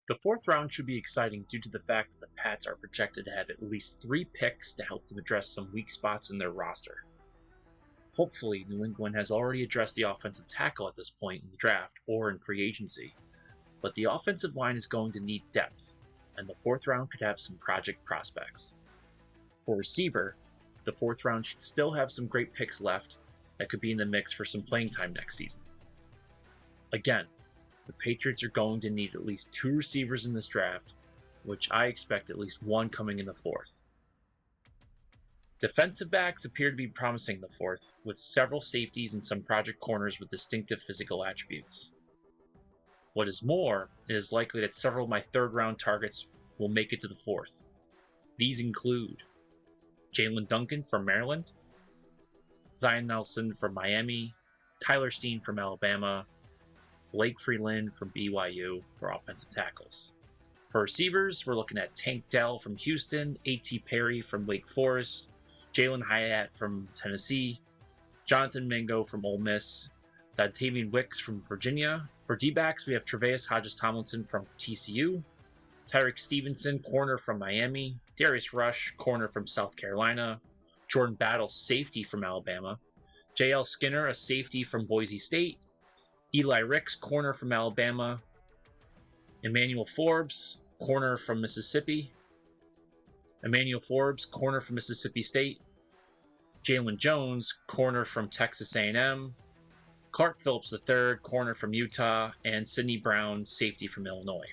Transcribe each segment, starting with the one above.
The fourth round should be exciting due to the fact that the Pats are projected to have at least 3 picks to help them address some weak spots in their roster. Hopefully, New England has already addressed the offensive tackle at this point in the draft or in free agency, but the offensive line is going to need depth, and the fourth round could have some project prospects. For receiver, the fourth round should still have some great picks left that could be in the mix for some playing time next season. Again, the Patriots are going to need at least 2 receivers in this draft, which I expect at least 1 coming in the 4th. Defensive backs appear to be promising in the 4th, with several safeties and some project corners with distinctive physical attributes. What is more, it is likely that several of my 3rd round targets will make it to the 4th. These include Jalen Duncan from Maryland, Zion Nelson from Miami, Tyler Steen from Alabama, Blake Freeland from BYU for offensive tackles. For receivers, we're looking at Tank Dell from Houston, A.T. Perry from Wake Forest, Jalen Hyatt from Tennessee, Jonathan Mingo from Ole Miss, Dontavian Wicks from Virginia. For D-backs, we have Tre'Vius Hodges-Tomlinson from TCU, Tyreek Stevenson, corner from Miami, Darius Rush, corner from South Carolina, Jordan Battle, safety from Alabama, J.L. Skinner, a safety from Boise State, Eli Ricks, corner from Alabama, Emmanuel Forbes, corner from Mississippi, Emmanuel Forbes, corner from Mississippi State, Jalen Jones, corner from Texas A&M, Clark Phillips III, corner from Utah, and Sidney Brown, safety from Illinois.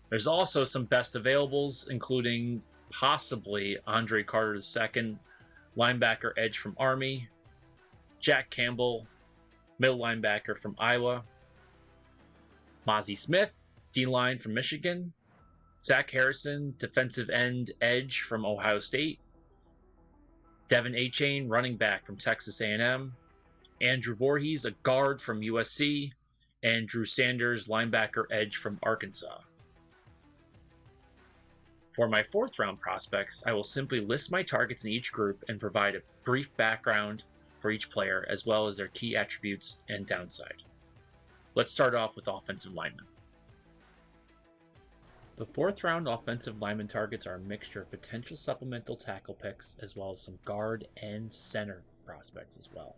There's also some best availables, including possibly Andre Carter II, linebacker edge from Army, Jack Campbell, middle linebacker from Iowa, Mozzie Smith, D-line from Michigan, Zach Harrison, defensive end edge from Ohio State, Devin Achane, running back from Texas A&M, Andrew Voorhees, a guard from USC, and Drew Sanders, linebacker edge from Arkansas. For my 4th round prospects, I will simply list my targets in each group and provide a brief background for each player, as well as their key attributes and downside. Let's start off with offensive linemen. The 4th round offensive lineman targets are a mixture of potential supplemental tackle picks, as well as some guard and center prospects as well.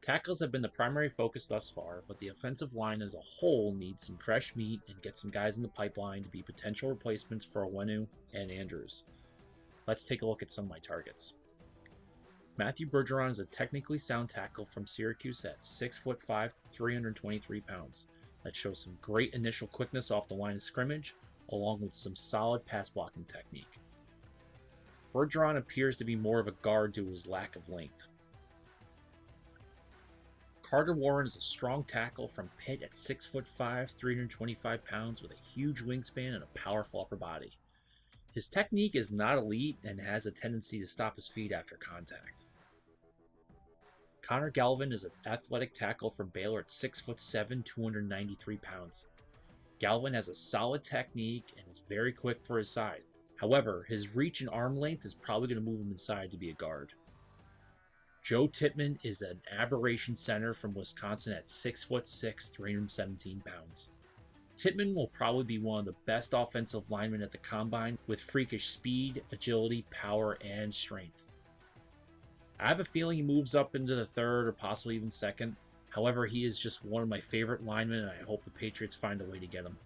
Tackles have been the primary focus thus far, but the offensive line as a whole needs some fresh meat and get some guys in the pipeline to be potential replacements for Onwenu and Andrews. Let's take a look at some of my targets. Matthew Bergeron is a technically sound tackle from Syracuse at 6'5", 323 pounds. That shows some great initial quickness off the line of scrimmage, along with some solid pass blocking technique. Bergeron appears to be more of a guard due to his lack of length. Carter Warren is a strong tackle from Pitt at 6'5", 325 pounds with a huge wingspan and a powerful upper body. His technique is not elite and has a tendency to stop his feet after contact. Connor Galvin is an athletic tackle from Baylor at 6'7", 293 pounds. Galvin has a solid technique and is very quick for his size. However, his reach and arm length is probably going to move him inside to be a guard. Joe Tippmann is an aberration center from Wisconsin at 6'6", 317 pounds. Tippmann will probably be one of the best offensive linemen at the combine with freakish speed, agility, power, and strength. I have a feeling he moves up into the 3rd or possibly even 2nd. However, he is just one of my favorite linemen, and I hope the Patriots find a way to get him.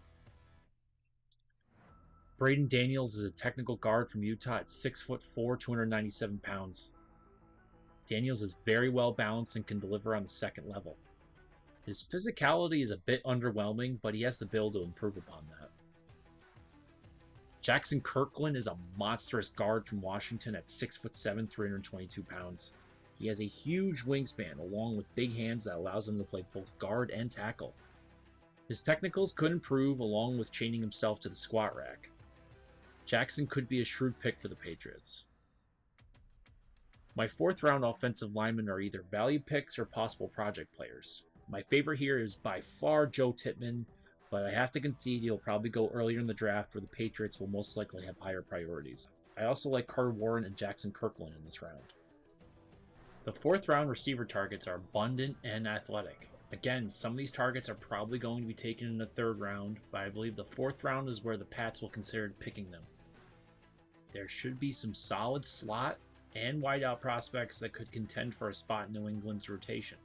Braden Daniels is a technical guard from Utah at 6'4", 297 pounds. Daniels is very well balanced and can deliver on the 2nd level. His physicality is a bit underwhelming, but he has the build to improve upon that. Jackson Kirkland is a monstrous guard from Washington at 6'7", 322 pounds. He has a huge wingspan along with big hands that allows him to play both guard and tackle. His technicals could improve along with chaining himself to the squat rack. Jackson could be a shrewd pick for the Patriots. My 4th round offensive linemen are either value picks or possible project players. My favorite here is by far Joe Tippmann, but I have to concede he'll probably go earlier in the draft where the Patriots will most likely have higher priorities. I also like Carter Warren and Jackson Kirkland in this round. The 4th round receiver targets are abundant and athletic. Again, some of these targets are probably going to be taken in the 3rd round, but I believe the 4th round is where the Pats will consider picking them. There should be some solid slot and wideout prospects that could contend for a spot in New England's rotation.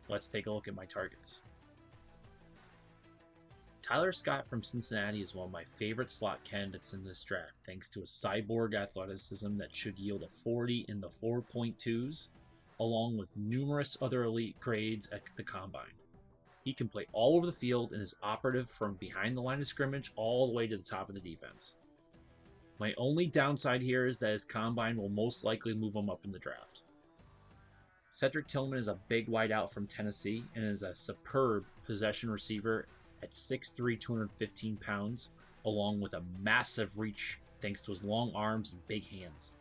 Let's take a look at my targets. Tyler Scott from Cincinnati is one of my favorite slot candidates in this draft, thanks to a cyborg athleticism that should yield a 40 in the 4.2s, along with numerous other elite grades at the combine. He can play all over the field and is operative from behind the line of scrimmage all the way to the top of the defense. My only downside here is that his combine will most likely move him up in the draft. Cedric Tillman is a big wideout from Tennessee and is a superb possession receiver at 6'3", 215 pounds, along with a massive reach thanks to his long arms and big hands.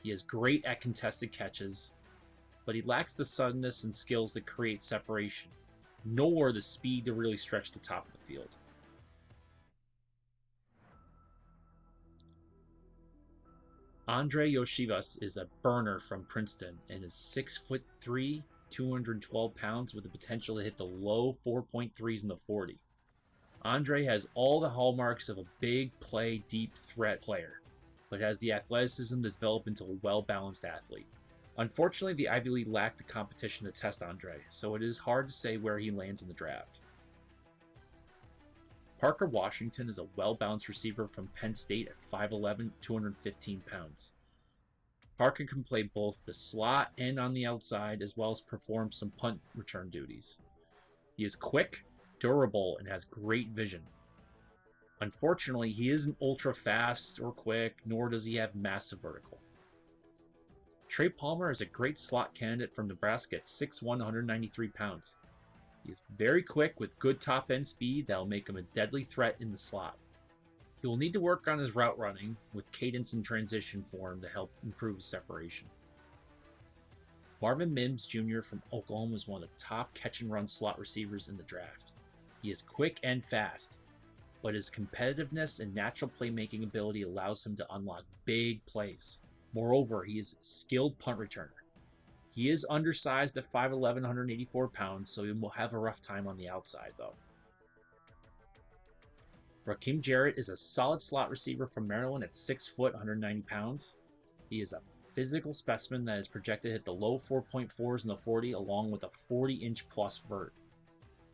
He is great at contested catches, but he lacks the suddenness and skills that create separation, nor the speed to really stretch the top of the field. Andre Yoshivas is a burner from Princeton and is 6'3", 212 pounds with the potential to hit the low 4.3s in the 40. Andre has all the hallmarks of a big play, deep threat player, but has the athleticism to develop into a well-balanced athlete. Unfortunately, the Ivy League lacked the competition to test Andre, so it is hard to say where he lands in the draft. Parker Washington is a well-balanced receiver from Penn State at 5'11", 215 pounds. Parker can play both the slot and on the outside, as well as perform some punt return duties. He is quick, durable, and has great vision. Unfortunately, he isn't ultra fast or quick, nor does he have massive vertical. Trey Palmer is a great slot candidate from Nebraska at 6'1", 193 pounds. He is very quick with good top-end speed that will make him a deadly threat in the slot. He will need to work on his route running with cadence and transition for him to help improve his separation. Marvin Mims Jr. from Oklahoma is one of the top catch-and-run slot receivers in the draft. He is quick and fast, but his competitiveness and natural playmaking ability allows him to unlock big plays. Moreover, he is a skilled punt returner. He is undersized at 5'11", 184 pounds, so he will have a rough time on the outside, though. Raheem Jarrett is a solid slot receiver from Maryland at 6 foot, 190 pounds. He is a physical specimen that is projected to hit the low 4.4s in the 40, along with a 40-inch plus vert.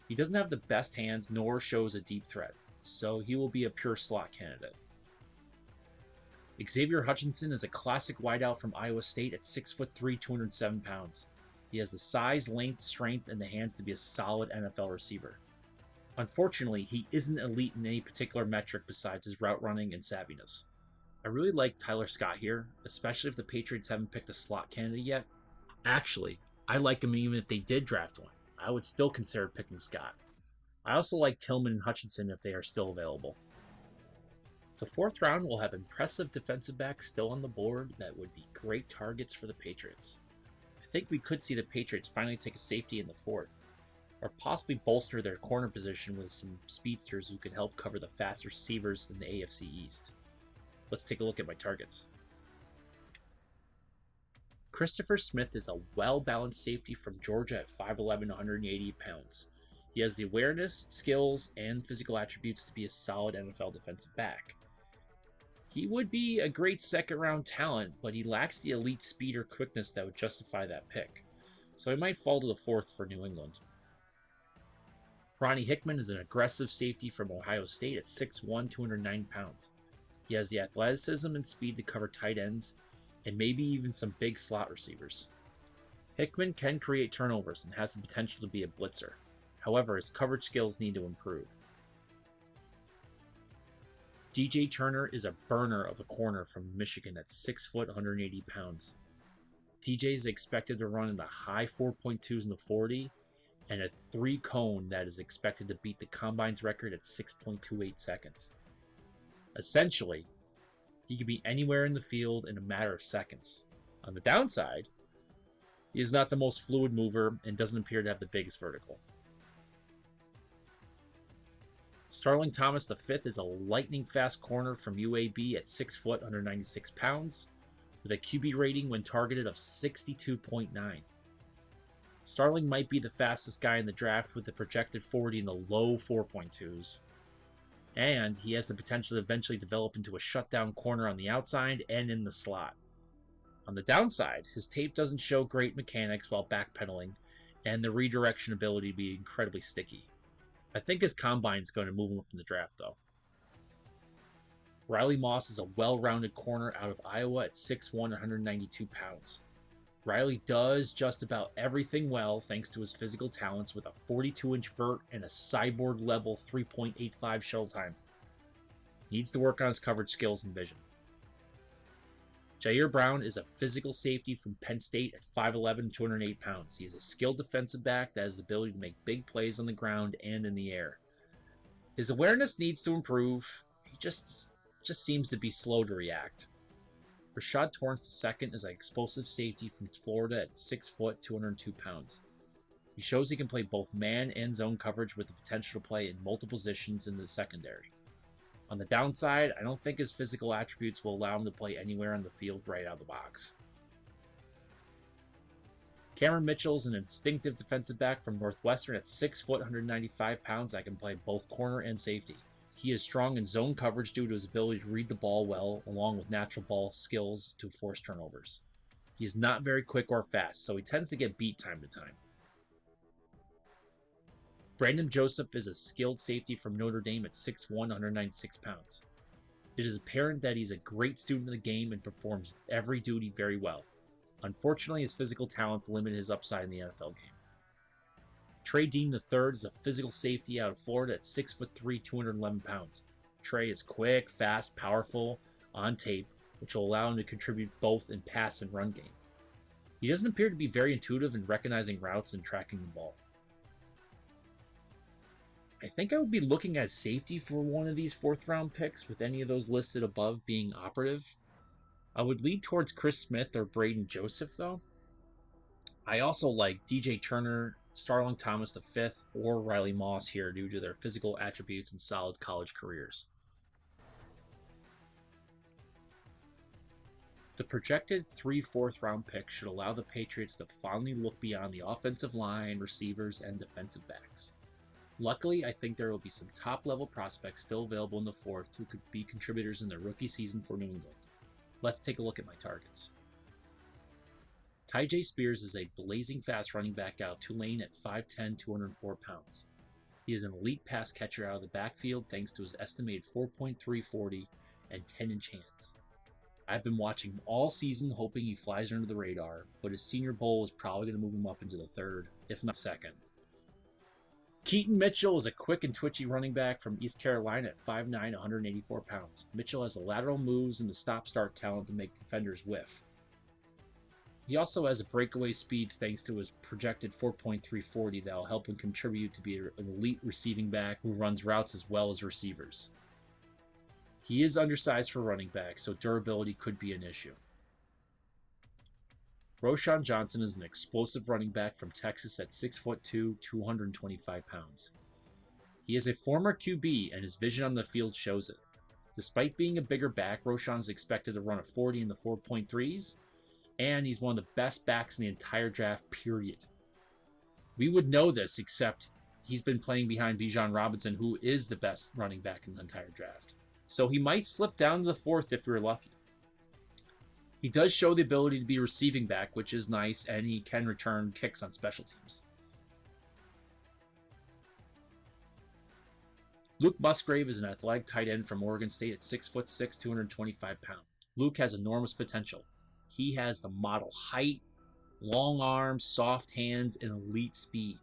He doesn't have the best hands, nor shows a deep threat, so he will be a pure slot candidate. Xavier Hutchinson is a classic wideout from Iowa State at 6'3", 207 pounds. He has the size, length, strength, and the hands to be a solid NFL receiver. Unfortunately, he isn't elite in any particular metric besides his route running and savviness. I really like Tyler Scott here, especially if the Patriots haven't picked a slot candidate yet. Actually, I like him even if they did draft one. I would still consider picking Scott. I also like Tillman and Hutchinson if they are still available. The 4th round will have impressive defensive backs still on the board that would be great targets for the Patriots. I think we could see the Patriots finally take a safety in the 4th, or possibly bolster their corner position with some speedsters who can help cover the fast receivers in the AFC East. Let's take a look at my targets. Christopher Smith is a well-balanced safety from Georgia at 5'11", 180 pounds. He has the awareness, skills, and physical attributes to be a solid NFL defensive back. He would be a great second-round talent, but he lacks the elite speed or quickness that would justify that pick, so he might fall to the 4th for New England. Ronnie Hickman is an aggressive safety from Ohio State at 6'1", 209 pounds. He has the athleticism and speed to cover tight ends, and maybe even some big slot receivers. Hickman can create turnovers and has the potential to be a blitzer. However, his coverage skills need to improve. DJ Turner is a burner of a corner from Michigan at 6 foot, 180 pounds. TJ is expected to run in the high 4.2s in the 40, and a 3 cone that is expected to beat the Combine's record at 6.28 seconds. Essentially, he can be anywhere in the field in a matter of seconds. On the downside, he is not the most fluid mover and doesn't appear to have the biggest vertical. Starling Thomas V is a lightning-fast corner from UAB at 6 foot, 196 pounds, with a QB rating when targeted of 62.9. Starling might be the fastest guy in the draft with a projected 40 in the low 4.2s. And he has the potential to eventually develop into a shutdown corner on the outside and in the slot. On the downside, his tape doesn't show great mechanics while backpedaling, and the redirection ability to be incredibly sticky. I think his combine is going to move him up in the draft, though. Riley Moss is a well-rounded corner out of Iowa at 6'1", 192 pounds. Riley does just about everything well thanks to his physical talents with a 42-inch vert and a cyborg-level 3.85 shuttle time. Needs to work on his coverage skills and vision. Jair Brown is a physical safety from Penn State at 5'11", 208 pounds. He is a skilled defensive back that has the ability to make big plays on the ground and in the air. His awareness needs to improve. He just seems to be slow to react. Rashad Torrance II is an explosive safety from Florida at 6 foot, 202 pounds. He shows he can play both man and zone coverage with the potential to play in multiple positions in the secondary. On the downside, I don't think his physical attributes will allow him to play anywhere on the field right out of the box. Cameron Mitchell is an instinctive defensive back from Northwestern at 6 foot, 195 pounds that can play both corner and safety. He is strong in zone coverage due to his ability to read the ball well, along with natural ball skills to force turnovers. He is not very quick or fast, so he tends to get beat time to time. Brandon Joseph is a skilled safety from Notre Dame at 6'1", 196 pounds. It is apparent that he's a great student of the game and performs every duty very well. Unfortunately, his physical talents limit his upside in the NFL game. Trey Dean III is a physical safety out of Florida at 6'3", 211 pounds. Trey is quick, fast, powerful, on tape, which will allow him to contribute both in pass and run game. He doesn't appear to be very intuitive in recognizing routes and tracking the ball. I think I would be looking at safety for one of these fourth-round picks, with any of those listed above being operative. I would lead towards Chris Smith or Braden Joseph, though. I also like DJ Turner, Starling Thomas V, or Riley Moss here due to their physical attributes and solid college careers. The projected 3 fourth-round picks should allow the Patriots to finally look beyond the offensive line, receivers, and defensive backs. Luckily, I think there will be some top-level prospects still available in the fourth who could be contributors in their rookie season for New England. Let's take a look at my targets. Tyjae Spears is a blazing fast running back out of Tulane at 5'10", 204 pounds. He is an elite pass catcher out of the backfield thanks to his estimated 4.3 40 and 10-inch hands. I've been watching him all season hoping he flies under the radar, but his Senior Bowl is probably going to move him up into the third, if not second. Keaton Mitchell is a quick and twitchy running back from East Carolina at 5'9", 184 pounds. Mitchell has the lateral moves and the stop-start talent to make defenders whiff. He also has a breakaway speeds thanks to his projected 4.3 40 that will help him contribute to be an elite receiving back who runs routes as well as receivers. He is undersized for running back, so durability could be an issue. Roschon Johnson is an explosive running back from Texas at 6'2", 225 pounds. He is a former QB, and his vision on the field shows it. Despite being a bigger back, Roschon is expected to run a 40 in the 4.3s, and he's one of the best backs in the entire draft, period. We would know this, except he's been playing behind Bijan Robinson, who is the best running back in the entire draft. So he might slip down to the fourth if we're lucky. He does show the ability to be a receiving back, which is nice, and he can return kicks on special teams. Luke Musgrave is an athletic tight end from Oregon State at 6'6", 225 pounds. Luke has enormous potential. He has the model height, long arms, soft hands, and elite speed.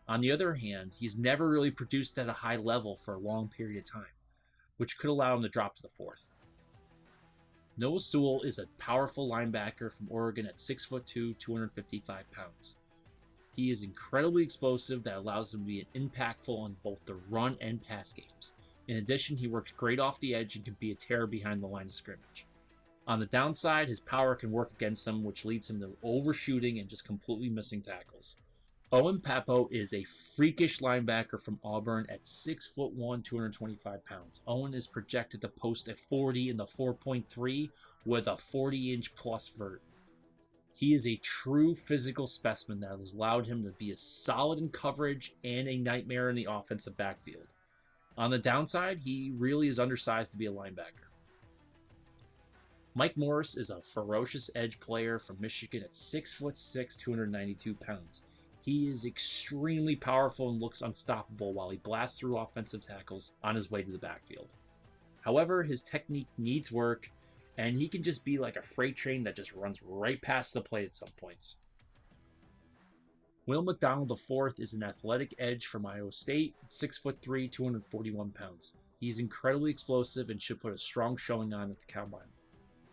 On the other hand, he's never really produced at a high level for a long period of time, which could allow him to drop to the fourth. Noah Sewell is a powerful linebacker from Oregon at 6'2", 255 pounds. He is incredibly explosive that allows him to be impactful on both the run and pass games. In addition, he works great off the edge and can be a terror behind the line of scrimmage. On the downside, his power can work against him, which leads him to overshooting and just completely missing tackles. Owen Pappoe is a freakish linebacker from Auburn at 6'1", 225 pounds. Owen is projected to post a 40 in the 4.3 with a 40-inch plus vert. He is a true physical specimen that has allowed him to be a solid in coverage and a nightmare in the offensive backfield. On the downside, he really is undersized to be a linebacker. Mike Morris is a ferocious edge player from Michigan at 6'6", 292 pounds. He is extremely powerful and looks unstoppable while he blasts through offensive tackles on his way to the backfield. However, his technique needs work, and he can just be like a freight train that just runs right past the plate at some points. Will McDonald IV is an athletic edge from Iowa State, 6'3", 241 pounds. He is incredibly explosive and should put a strong showing on at the combine.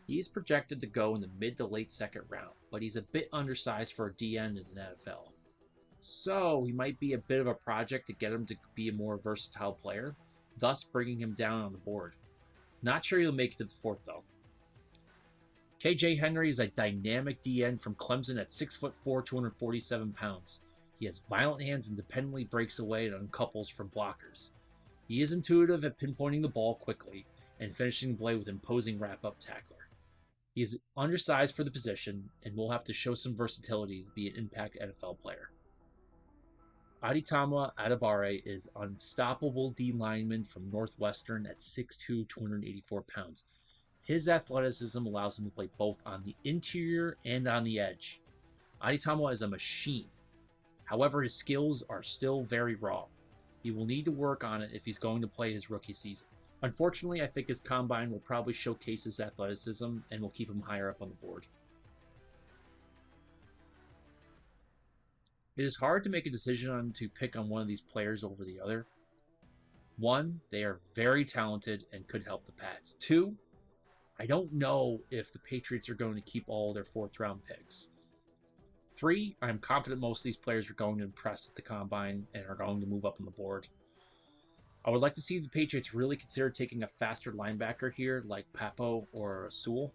He is projected to go in the mid to late second round, but he's a bit undersized for a DN in the NFL. So he might be a bit of a project to get him to be a more versatile player, thus bringing him down on the board. Not sure he'll make it to the fourth though. KJ Henry is a dynamic DN from Clemson at 6'4", 247 pounds. He has violent hands and independently breaks away and uncouples from blockers. He is intuitive at pinpointing the ball quickly and finishing the play with imposing wrap-up tackler. He is undersized for the position and will have to show some versatility to be an impact NFL player. Aditama Adibare is an unstoppable D lineman from Northwestern at 6'2", 284 pounds. His athleticism allows him to play both on the interior and on the edge. Aditama is a machine. However, his skills are still very raw. He will need to work on it if he's going to play his rookie season. Unfortunately, I think his combine will probably showcase his athleticism and will keep him higher up on the board. It is hard to make a decision on to pick on one of these players over the other. 1, they are very talented and could help the Pats. 2, I don't know if the Patriots are going to keep all their 4th round picks. 3, I'm confident most of these players are going to impress at the combine and are going to move up on the board. I would like to see the Patriots really consider taking a faster linebacker here like Papo or Sewell,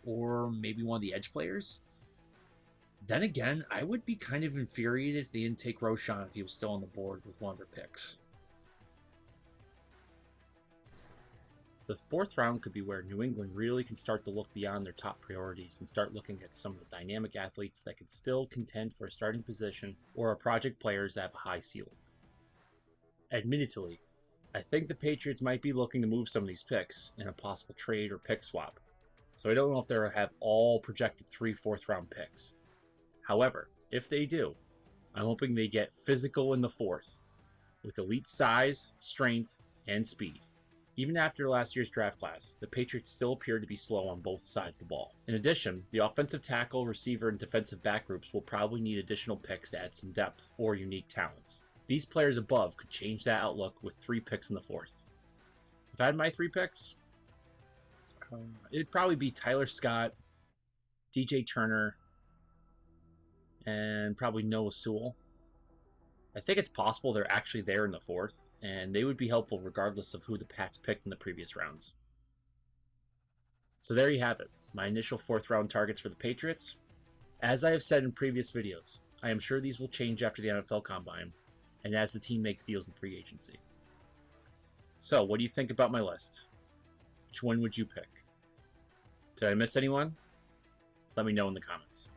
or maybe one of the edge players. Then again, I would be kind of infuriated if they didn't take Roschon if he was still on the board with one of their picks. The 4th round could be where New England really can start to look beyond their top priorities and start looking at some of the dynamic athletes that can still contend for a starting position or are project players that have a high ceiling. Admittedly, I think the Patriots might be looking to move some of these picks in a possible trade or pick swap, so I don't know if they'll have all projected 3 4th round picks. However, if they do, I'm hoping they get physical in the 4th, with elite size, strength, and speed. Even after last year's draft class, the Patriots still appear to be slow on both sides of the ball. In addition, the offensive tackle, receiver, and defensive back groups will probably need additional picks to add some depth or unique talents. These players above could change that outlook with 3 picks in the 4th. If I had my 3 picks, it'd probably be Tyler Scott, DJ Turner, and probably Noah Sewell. I think it's possible they're actually there in the 4th, and they would be helpful regardless of who the Pats picked in the previous rounds. So there you have it, my initial 4th round targets for the Patriots. As I have said in previous videos, I am sure these will change after the NFL Combine, and as the team makes deals in free agency. So, what do you think about my list? Which one would you pick? Did I miss anyone? Let me know in the comments.